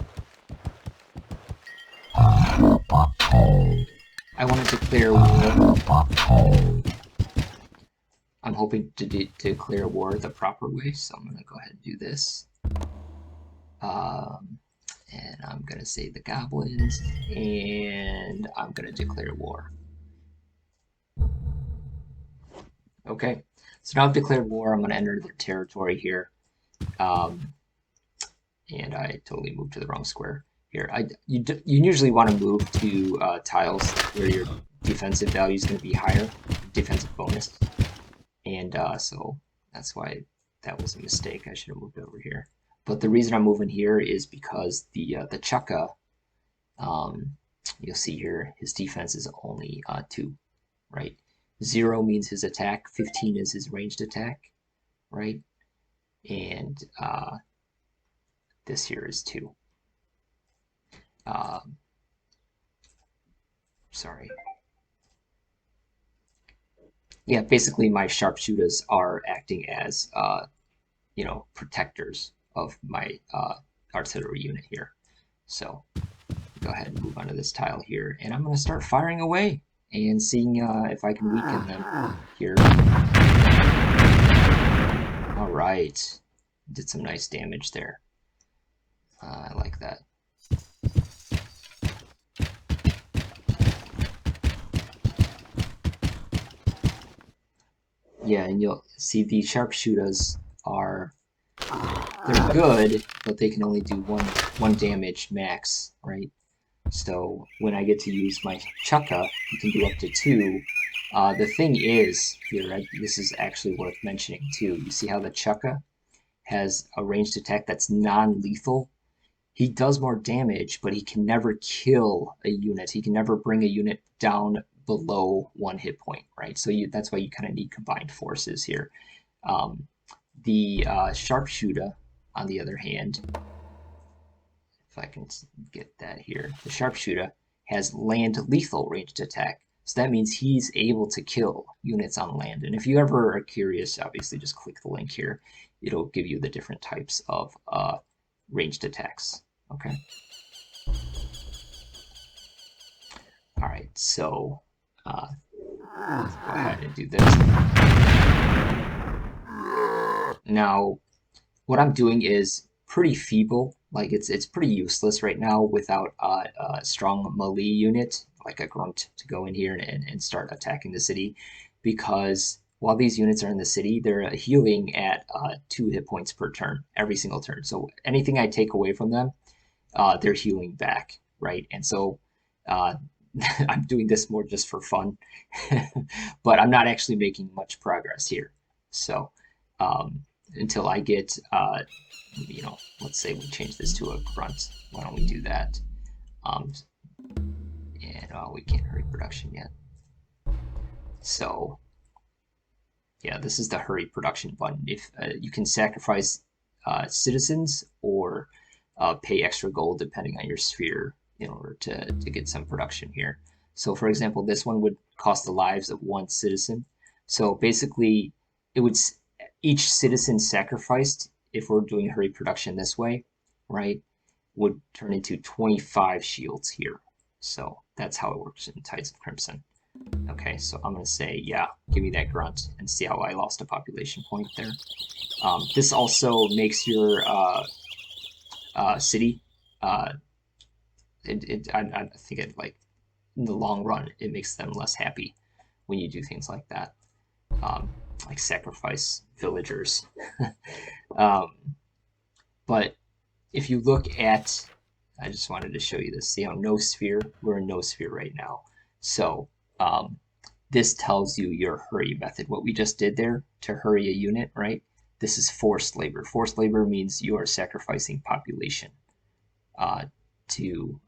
I want to declare war. I'm hoping to declare war the proper way, so I'm going to go ahead and do this. And I'm going to say the goblins, and I'm going to declare war. Okay, so now I've declared war. I'm going to enter their territory here. And I totally moved to the wrong square here. You usually want to move to tiles where your defensive value is going to be higher, defensive bonus. And so that's why that was a mistake. I should have moved over here. But the reason I'm moving here is because the Chukka, you'll see here, his defense is only 2, right? 0 means his attack, 15 is his ranged attack, right? And this here is 2. Sorry. Yeah, basically my sharpshooters are acting as, protectors of my artillery unit here. So go ahead and move onto this tile here, and I'm going to start firing away and seeing if I can weaken them here. All right, did some nice damage there. I like that. Yeah, and you'll see the sharpshooters they're good, but they can only do one damage max, right? So when I get to use my Chukka, you can do up to 2. The thing is, here, this is actually worth mentioning too. You see how the Chukka has a ranged attack that's non-lethal? He does more damage, but he can never kill a unit. He can never bring a unit down below 1 hit point, right? So that's why you kind of need combined forces here. The sharpshooter, on the other hand, if I can get that here, the sharpshooter has land lethal ranged attack. So that means he's able to kill units on land. And if you ever are curious, obviously just click the link here. It'll give you the different types of ranged attacks. Okay. All right, so let's go ahead and do this. Now, what I'm doing is pretty feeble. Like it's pretty useless right now without a strong melee unit, like a grunt, to go in here and start attacking the city, because while these units are in the city, they're healing at 2 hit points per turn, every single turn. So anything I take away from them, they're healing back, right? And so I'm doing this more just for fun, but I'm not actually making much progress here. So until I get, let's say we change this to a grunt. Why don't we do that? And we can't hurry production yet. So yeah, this is the hurry production button. If you can sacrifice citizens or pay extra gold depending on your sphere in order to get some production here. So for example, this one would cost the lives of 1 citizen. So basically, it would each citizen sacrificed, if we're doing hurry production this way, right, would turn into 25 shields here. So that's how it works in Tides of Crimson. Okay, so I'm going to say, yeah, give me that grunt, and see how I lost a population point there. This also makes your city, I think it, like, in the long run, it makes them less happy when you do things like that, like sacrifice villagers. But if you look at, I just wanted to show you this, see how no sphere, we're in no sphere right now. So this tells you your hurry method. What we just did there to hurry a unit, right? This is forced labor. Forced labor means you are sacrificing population uh, to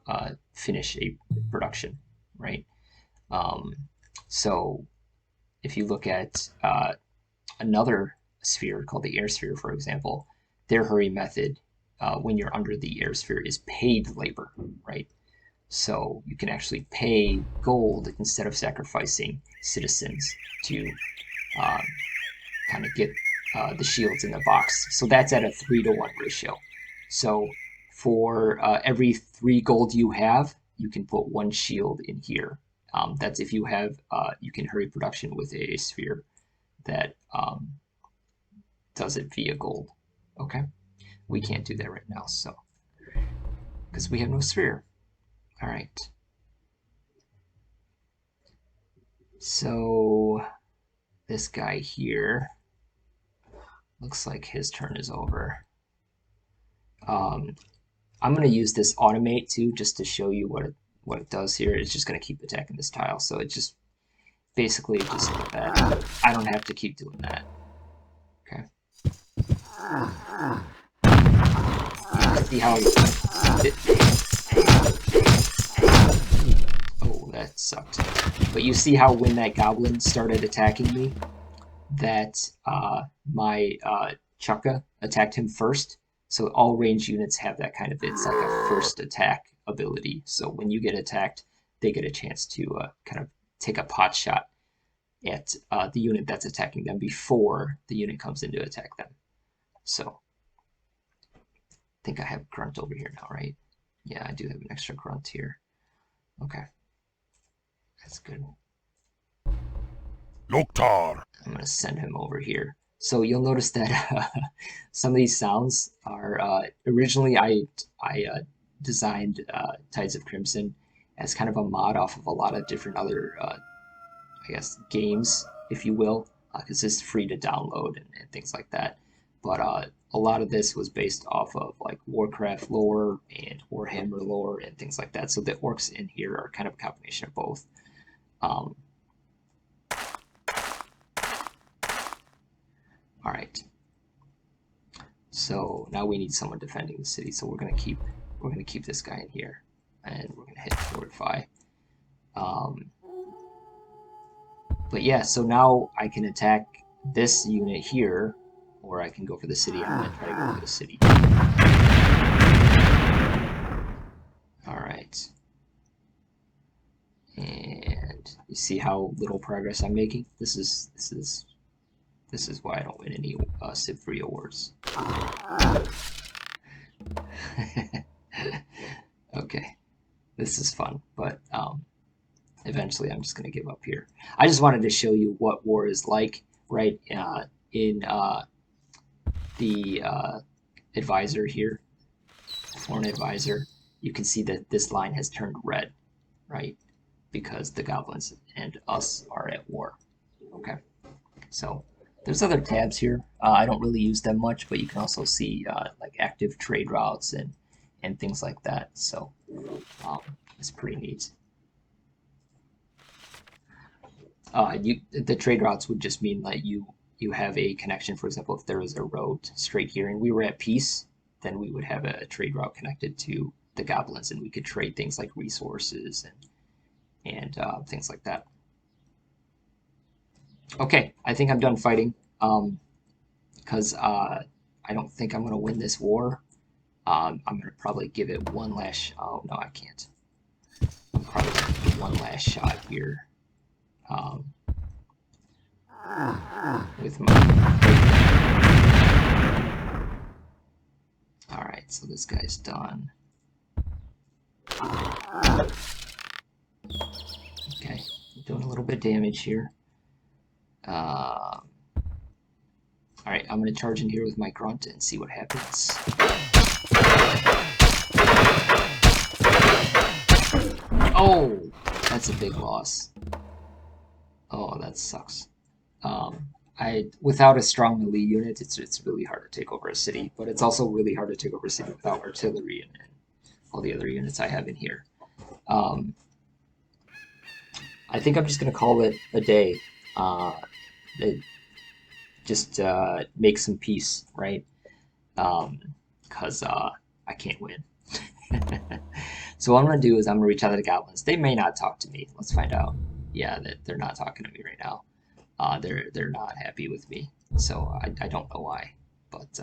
finish a production, right? Um, so if you look at another sphere called the air sphere, for example, their hurry method when you're under the air sphere is paid labor, right? So you can actually pay gold instead of sacrificing citizens to kind of get the shields in the box. So that's at a 3-to-1 ratio. So for every 3 gold you have, you can put 1 shield in here. That's if you have, you can hurry production with a sphere that does it via gold. Okay, we can't do that right now, so because we have no sphere. All right. So this guy here looks like his turn is over. I'm going to use this automate too, just to show you what it does here. It's just going to keep attacking this tile, so it just basically just like that. I don't have to keep doing that. Okay. See how oh, that sucked. But you see how when that goblin started attacking me, that my Chukka attacked him first. So all ranged units have that kind of, it's like a first attack ability. So when you get attacked, they get a chance to kind of take a pot shot at the unit that's attacking them before the unit comes in to attack them. So I think I have grunt over here now, right? Yeah, I do have an extra grunt here. Okay, that's good. Loktar. I'm gonna send him over here. So you'll notice that some of these sounds are originally I designed Tides of Crimson as kind of a mod off of a lot of different other I guess games, if you will, because it's free to download and things like that. But a lot of this was based off of like Warcraft lore and Warhammer lore and things like that. So the orcs in here are kind of a combination of both. Um, all right. So now we need someone defending the city. So we're gonna keep this guy in here, and we're gonna hit fortify. But yeah, so now I can attack this unit here, or I can go for the city. I'm gonna try to go for the city. All right. And you see how little progress I'm making? This is why I don't win any Civ 3 awards. Okay, this is fun, but eventually I'm just going to give up here. I just wanted to show you what war is like, right? In the advisor here, foreign advisor, you can see that this line has turned red, right? Because the goblins and us are at war. Okay, so there's other tabs here. I don't really use them much, but you can also see like active trade routes and things like that. So it's pretty neat. The trade routes would just mean that you have a connection. For example, if there was a road straight here and we were at peace, then we would have a trade route connected to the goblins, and we could trade things like resources and things like that. Okay, I think I'm done fighting because I don't think I'm going to win this war. I'm going to probably give it one last. Oh no, I can't. I'm probably going to give it one last shot here. With my. All right, so this guy's done. Okay, doing a little bit of damage here. All right, I'm gonna charge in here with my grunt and see what happens. Oh, that's a big loss. Oh, that sucks. Without a strong melee unit, it's really hard to take over a city, but it's also really hard to take over a city without artillery and all the other units I have in here. I think I'm just gonna call it a day. Uh, just make some peace, right? Because I can't win. So what I'm gonna do is I'm gonna reach out to the goblins. They may not talk to me. Let's find out. Yeah, they're not talking to me right now. They're not happy with me. So I don't know why, but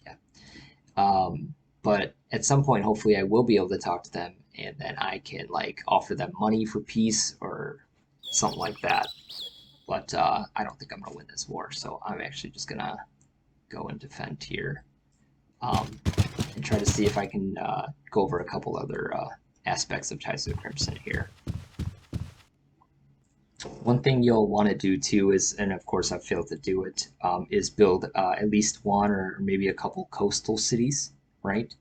yeah. But at some point, hopefully, I will be able to talk to them, and then I can like offer them money for peace or something like that. But I don't think I'm gonna win this war, so I'm actually just gonna go and defend here, um, and try to see if I can go over a couple other aspects of Tides of the Crimson here. One thing you'll want to do too is, and of course I've failed to do it, is build at least one or maybe a couple coastal cities, right?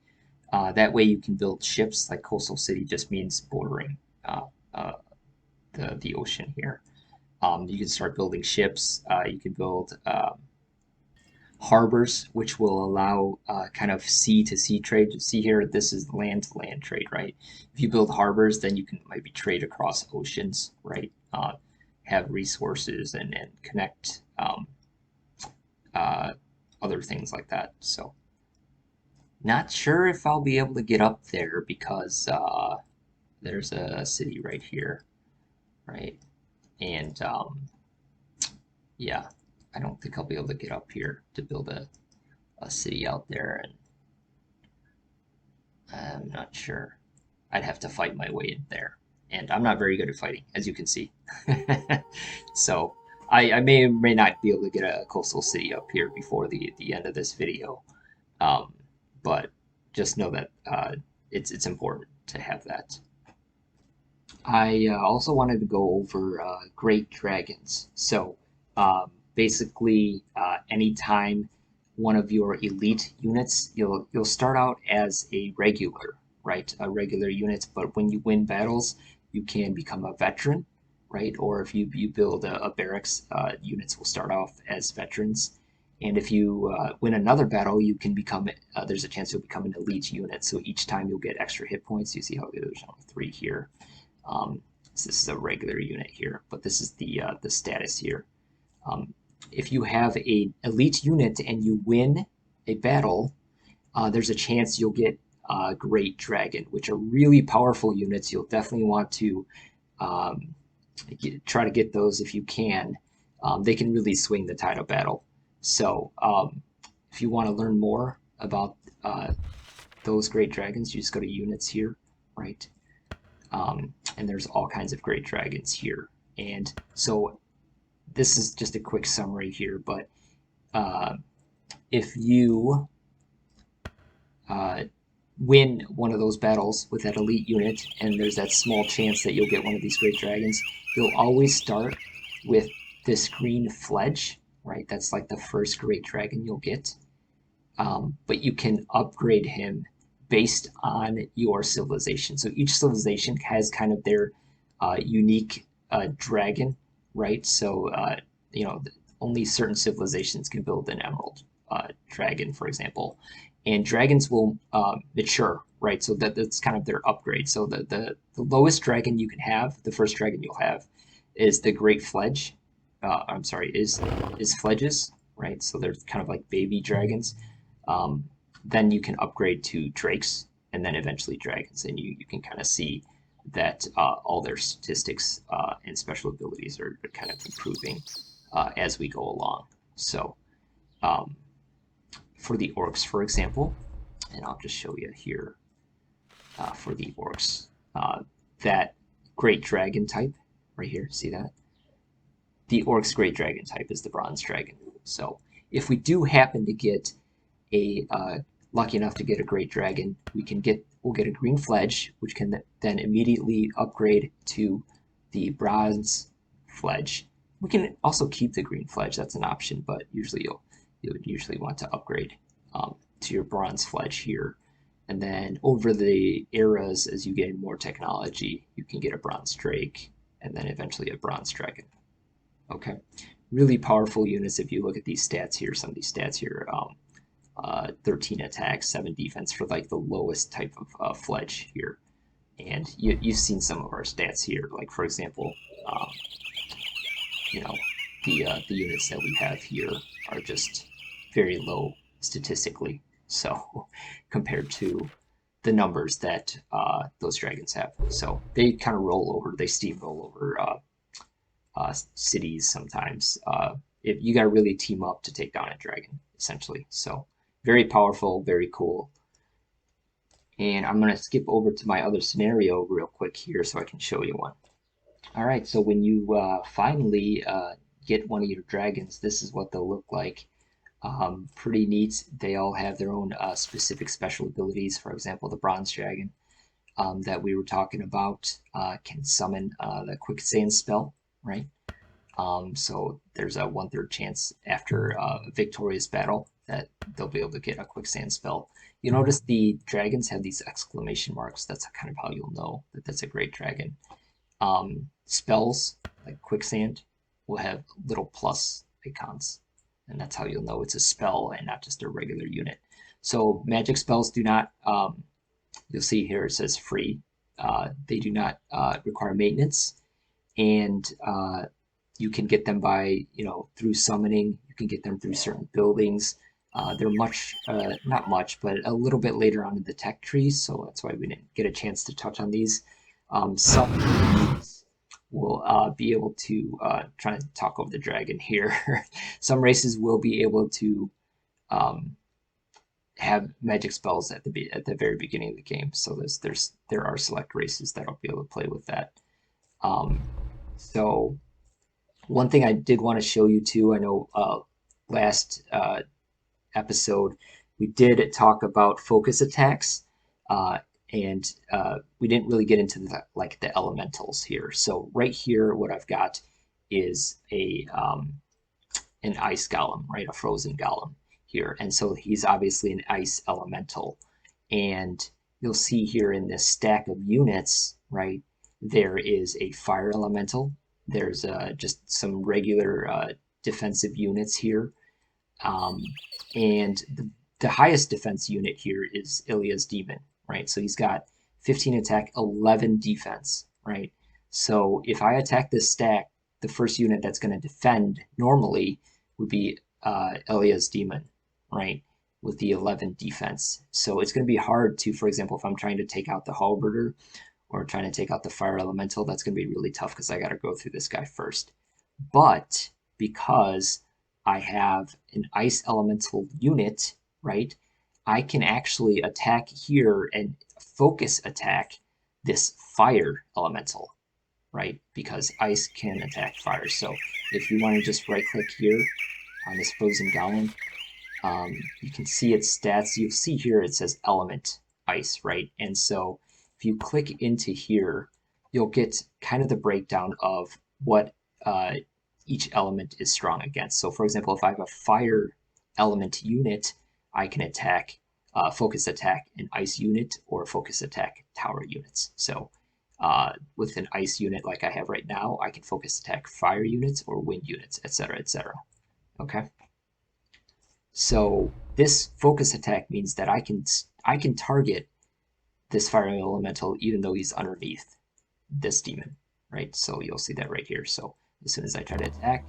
That way you can build ships. Like coastal city just means bordering uh, uh, the ocean here. You can start building ships. You can build harbors, which will allow kind of sea to sea trade. See here, this is land to land trade, right? If you build harbors, then you can maybe trade across oceans, right? Have resources and connect uh, other things like that. So, not sure if I'll be able to get up there because there's a city right here, right? And yeah, I don't think I'll be able to get up here to build a city out there, and I'm not sure. I'd have to fight my way in there, and I'm not very good at fighting, as you can see. So I may or may not be able to get a coastal city up here before the end of this video, um, but just know that it's important to have that. I also wanted to go over great dragons. So basically, anytime one of your elite units, you'll start out as a regular, right? A regular unit, but when you win battles, you can become a veteran, right? Or if you build a barracks, units will start off as veterans. And if you win another battle, you can become. There's a chance you'll become an elite unit. So each time you'll get extra hit points. You see how there's only 3 here. So this is a regular unit here, but this is the status here. Um, if you have a elite unit and you win a battle, there's a chance you'll get Great Dragon, which are really powerful units. You'll definitely want to um, try to get those if you can. They can really swing the tide of battle. So if you want to learn more about those Great Dragons, you just go to units here, right? And there's all kinds of great dragons here. And so this is just a quick summary here, but uh, if you uh, win one of those battles with that elite unit, and there's that small chance that you'll get one of these great dragons, you'll always start with this green fledge, right? That's like the first great dragon you'll get. But you can upgrade him based on your civilization. So each civilization has kind of their unique dragon, right? So you know, only certain civilizations can build an emerald dragon, for example, and dragons will mature, right? So that's kind of their upgrade. So the lowest dragon you can have, the first dragon you'll have, is the Great Fledge. I'm sorry, is fledges, right? So they're kind of like baby dragons. Then you can upgrade to drakes and then eventually dragons, and you can kind of see that all their statistics and special abilities are kind of improving as we go along. So um, for the orcs, for example, and I'll just show you here for the orcs, that great dragon type right here, see that? The orc's great dragon type is the bronze dragon. So if we do happen to get a lucky enough to get a great dragon, we'll get a green fledge, which can then immediately upgrade to the bronze fledge. We can also keep the green fledge; that's an option, but usually you would usually want to upgrade to your bronze fledge here. And then over the eras, as you gain more technology, you can get a bronze drake, and then eventually a bronze dragon. Okay, really powerful units. If you look at these stats here, some of these stats here. 13 attack, 7 defense for like the lowest type of fledge here. And you've seen some of our stats here. Like, for example, um, you know, the units that we have here are just very low statistically. So compared to the numbers that those dragons have, so they kind of roll over, they steamroll over cities sometimes. If you got to really team up to take down a dragon, essentially. So very powerful, very cool. And I'm going to skip over to my other scenario real quick here so I can show you one. All right, so when you finally get one of your dragons, this is what they'll look like. Pretty neat. They all have their own specific special abilities. For example, the bronze dragon that we were talking about can summon the quicksand spell, right? So there's a 1/3 chance after a victorious battle that they'll be able to get a quicksand spell. You notice the dragons have these exclamation marks. That's kind of how you'll know that that's a great dragon. Spells like quicksand will have little plus icons, and that's how you'll know it's a spell and not just a regular unit. So magic spells do not, you'll see here it says free. They do not require maintenance, and you can get them by, through summoning. You can get them through certain buildings. They're not much, but a little bit later on in the tech tree, so that's why we didn't get a chance to touch on these. Some races will be able to, trying to talk over the dragon here, some races will be able to have magic spells at the very beginning of the game. So there are select races that'll be able to play with that. So one thing I did want to show you too, I know last episode we did talk about focus attacks, and we didn't really get into the elementals here. So right here, what I've got is an ice golem, right? A frozen golem here, and so he's obviously an ice elemental. And you'll see here in this stack of units, right? There is a fire elemental. There's just some regular defensive units here. And the highest defense unit here is Ilya's demon, right? So he's got 15 attack, 11 defense, right? So if I attack this stack, the first unit that's going to defend normally would be Ilya's demon, right? With the 11 defense. So it's going to be hard to, for example, if I'm trying to take out the halberder or trying to take out the fire elemental, that's going to be really tough because I got to go through this guy first. But because I have an ice elemental unit, right, I can actually attack here and focus attack this fire elemental, right? Because ice can attack fire. So if you want to just right click here on this frozen golem, you can see its stats. You'll see here it says element ice, right? And so if you click into here, you'll get kind of the breakdown of what each element is strong against. So for example, if I have a fire element unit, I can attack, focus attack an ice unit or focus attack tower units. So with an ice unit like I have right now, I can focus attack fire units or wind units, etc., etc. Okay. So this focus attack means that I can target this fire elemental even though he's underneath this demon, right? So you'll see that right here. So as soon as I try to attack,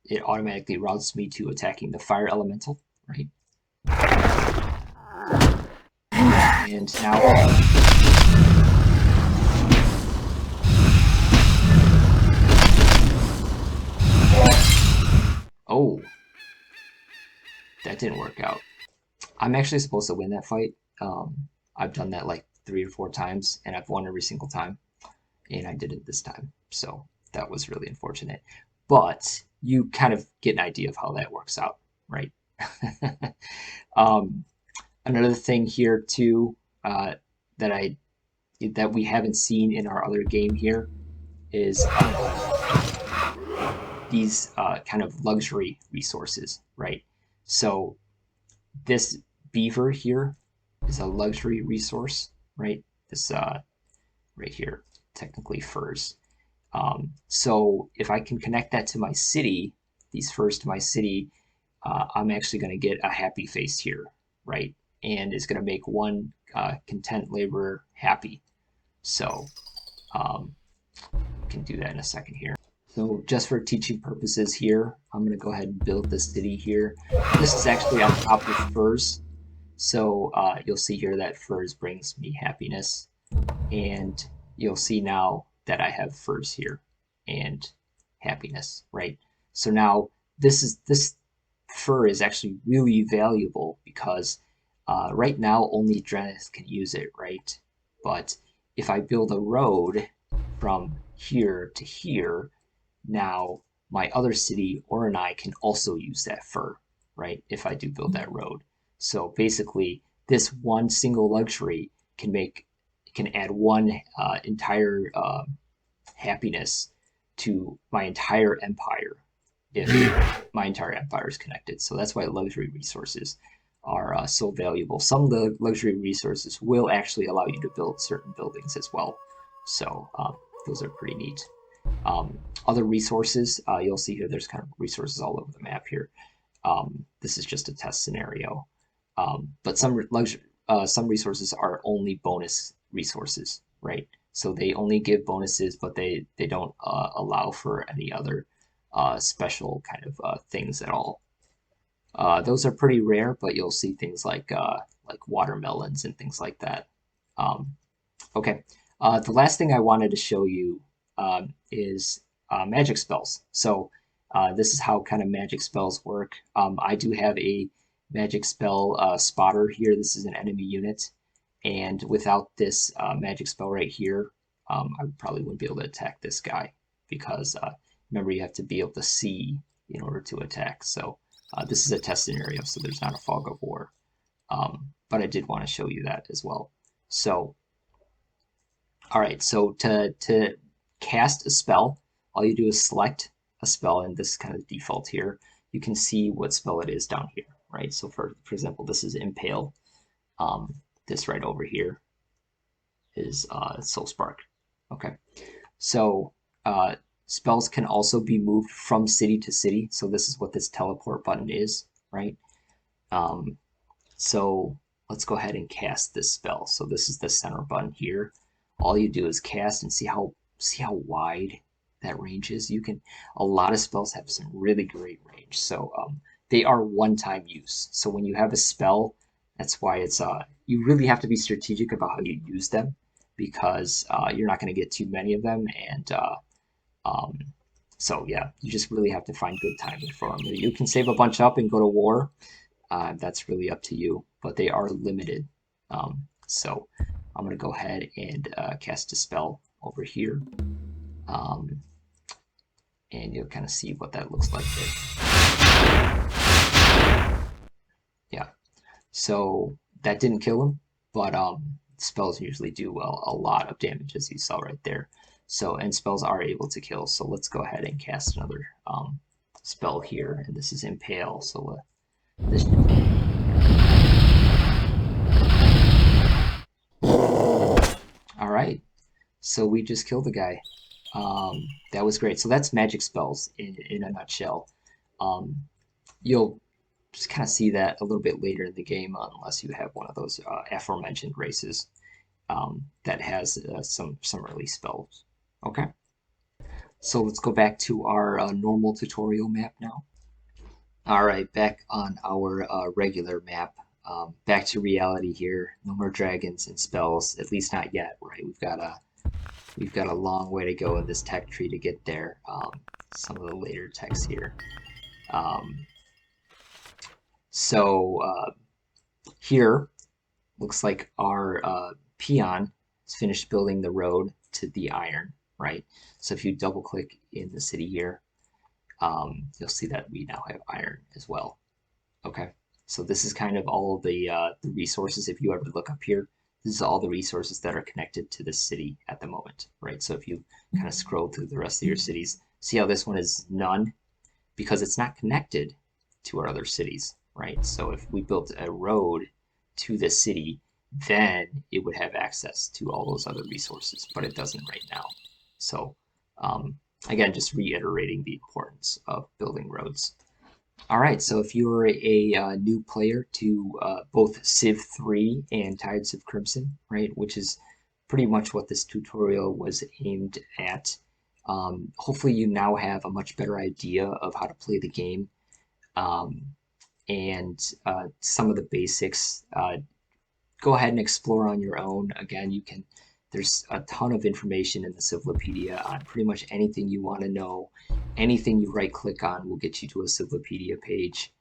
it automatically routes me to attacking the fire elemental, right? And now oh, that didn't work out. I'm actually supposed to win that fight. I've done that like 3 or 4 times, and I've won every single time, and I did it this time. So that was really unfortunate. But you kind of get an idea of how that works out, right? Another thing here too that we haven't seen in our other game here is these kind of luxury resources, right? So this beaver here is a luxury resource, right? This right here, technically furs. So if I can connect that to my city, these furs to my city, I'm actually going to get a happy face here, right? And it's going to make one content laborer happy. So can do that in a second here. So just for teaching purposes here, I'm going to go ahead and build the city here. This is actually on top of furs. So you'll see here that furs brings me happiness. And you'll see now that I have furs here and happiness, right? So now this fur is actually really valuable because right now only Drenith can use it, right? But if I build a road from here to here, now my other city, Oranai, can also use that fur, right? If I do build that road. So basically, this one single luxury can add one entire happiness to my entire empire if my entire empire is connected. So that's why luxury resources are so valuable. Some of the luxury resources will actually allow you to build certain buildings as well. So those are pretty neat. Other resources, you'll see here there's kind of resources all over the map here. This is just a test scenario. But some resources are only bonus resources, right? So they only give bonuses, but they don't allow for any other special kind of things at all. Those are pretty rare, but you'll see things like watermelons and things like that. Okay, the last thing I wanted to show you is magic spells. So this is how kind of magic spells work. I do have a magic spell spotter here. This is an enemy unit, and without this magic spell right here, I probably wouldn't be able to attack this guy because remember you have to be able to see in order to attack. So this is a test scenario, so there's not a fog of war. But I did want to show you that as well. So, all right, so to cast a spell, all you do is select a spell, and this is kind of the default here. You can see what spell it is down here, right? So for example, this is Impale. This right over here is Soul Spark. Okay, so spells can also be moved from city to city. So this is what this teleport button is, right? So let's go ahead and cast this spell. So this is the center button here. All you do is cast and see how wide that range is. A lot of spells have some really great range. So they are one-time use. So when you have a spell, that's why it's you really have to be strategic about how you use them because you're not going to get too many of them, and so yeah, you just really have to find good timing for them. You can save a bunch up and go to war. That's really up to you, but they are limited. So I'm going to go ahead and cast a spell over here. And you'll kind of see what that looks like there. Yeah, so that didn't kill him, but spells usually do a lot of damage, as you saw right there. So, and spells are able to kill. So let's go ahead and cast another spell here, and this is Impale. So this. All right, so we just killed the guy. That was great. So that's magic spells in a nutshell. You'll just kind of see that a little bit later in the game, unless you have one of those aforementioned races that has some early spells. Okay. So let's go back to our normal tutorial map now. All right, back on our regular map. Back to reality here. No more dragons and spells, at least not yet, right? We've got a long way to go in this tech tree to get there. Some of the later techs here. Here, looks like our peon has finished building the road to the iron, right? So if you double click in the city here, you'll see that we now have iron as well. Okay, so this is kind of all of the resources. If you ever look up here, this is all the resources that are connected to the city at the moment, right? So if you kind of scroll through the rest of your cities, see how this one is none? Because it's not connected to our other cities, right? So if we built a road to this city, then it would have access to all those other resources, but it doesn't right now. So again, just reiterating the importance of building roads. All right, so if you're a new player to both Civ 3 and Tides of Crimson, right, which is pretty much what this tutorial was aimed at, Hopefully you now have a much better idea of how to play the game, um, and some of the basics. Go ahead and explore on your own. Again, you can. There's a ton of information in the Civlopedia on pretty much anything you want to know. Anything you right click on will get you to a Civlopedia page.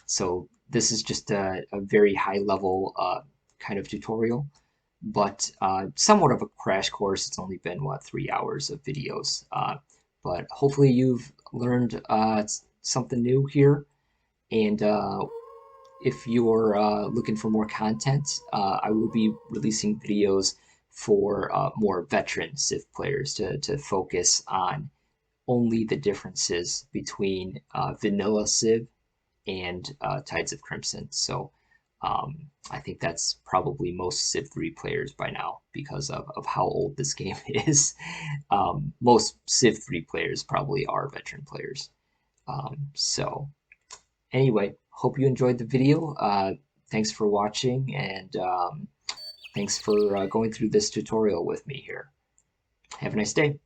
So this is just a very high level kind of tutorial, but somewhat of a crash course. It's only been, what, 3 hours of videos. But hopefully you've learned something new here. And if you're looking for more content, I will be releasing videos for more veteran Civ players to focus on only the differences between vanilla Civ and Tides of Crimson. So I think that's probably most Civ 3 players by now because of how old this game is. Most Civ 3 players probably are veteran players. So anyway, hope you enjoyed the video. Thanks for watching, and thanks for going through this tutorial with me here. Have a nice day.